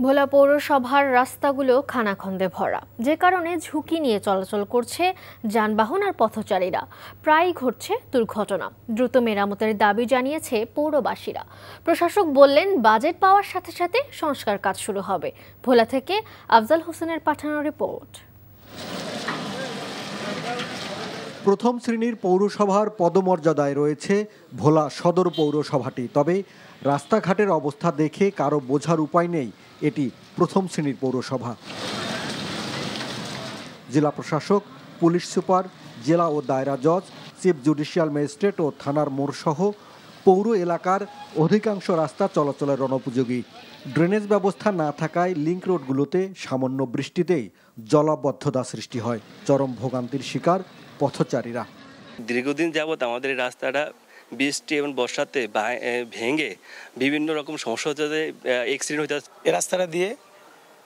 ভোলা পৌরসভার রাস্তাগুলো খানাখন্দে ভরা, যে কারণে ঝুঁকি নিয়ে চলাচল করছে যানবাহন আর পথচারীরা। প্রায়ই ঘটছে দুর্ঘটনা। দ্রুত মেরামতের দাবি জানিয়েছে পৌরবাসীরা। প্রশাসক বললেন, বাজেট পাওয়ার সাথে সাথে সংস্কার কাজ শুরু হবে। ভোলা থেকে আফজাল হোসেনের পাঠানো রিপোর্ট। প্রথম শ্রেণীর পৌরসভার পদমর্যাদায় রয়েছে ভোলা সদর পৌরসভাটি। তবে রাস্তাঘাটের অবস্থা দেখে কারো বোঝার উপায় নেই এটি প্রথম শ্রেণীর পৌরসভা। জেলা প্রশাসক, পুলিশ সুপার, জেলা ও দায়রা জজ, চিফ জুডিশিয়াল ম্যাজিস্ট্রেট ও থানার মোড়সহ পৌর এলাকার অধিকাংশ রাস্তা চলাচলের অনুপযোগী। ড্রেনেজ ব্যবস্থা না থাকায় লিংক রোডগুলোতে সামান্য বৃষ্টিতেই জলাবদ্ধতা সৃষ্টি হয়। চরম ভোগান্তির শিকার পথচারীরা। দীর্ঘদিন যাবৎ আমাদের এই রাস্তাটা বৃষ্টি এবং বর্ষাতে ভেঙে বিভিন্ন রকম সমস্যা হচ্ছে, অ্যাক্সিডেন্ট হইতে। এই রাস্তাটা দিয়ে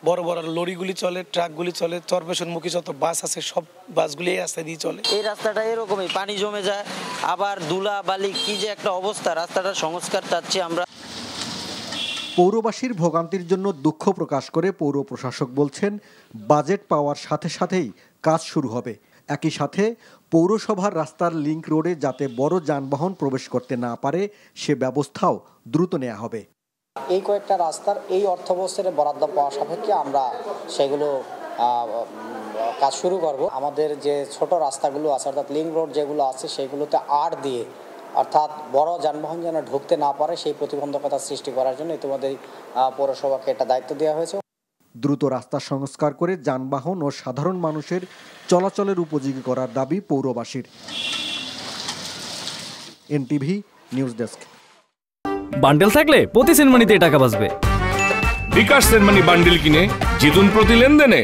বড় বড় লরিগুলি চলে, ট্রাকগুলি চলে, চরপেশনমুখী যত বাস আছে সব বাসগুলি এই রাস্তা দিয়ে চলে। এই রাস্তাটা এরকমই পানি জমে যায়, আবার ধুলা বালি কি যে একটা অবস্থা। রাস্তাটা সংস্কার চাচ্ছি আমরা। পৌরবাসীর ভোগান্তির জন্য দুঃখ প্রকাশ করে পৌর প্রশাসক বলছেন, বাজেট পাওয়ার সাথে সাথেই কাজ শুরু হবে। একই সাথে পৌরসভার রাস্তার লিংক রোডে যাতে বড় যানবাহন প্রবেশ করতে না পারে সে ব্যবস্থাও দ্রুত নেওয়া হবে। এই কয়েকটা রাস্তার এই অর্থবছরে বরাদ্দ পাওয়া সাপেক্ষে আমরা সেগুলো কাজ শুরু করব। আমাদের যে ছোট রাস্তাগুলো আছে অর্থাৎ লিংক রোড যেগুলো আছে সেগুলোতে আড় দিয়ে অর্থাৎ বড় যানবাহন যেন ঢুকতে না পারে সেই প্রতিবন্ধকতা সৃষ্টি করার জন্য ইতিমধ্যে পৌরসভাকে এটা দায়িত্ব দেওয়া হয়েছে। দ্রুত রাস্তা সংস্কার করে যানবাহন ও সাধারণ মানুষের চলাচলের উপযোগী করার দাবি পৌরবাসীর। NTV news desk. বান্ডেল থাকলে প্রতি সেনমানিতে টাকা বাঁচবে। বিকাশ সেনমানি বান্ডেল কিনে জিতুন প্রতি লেনদেনে।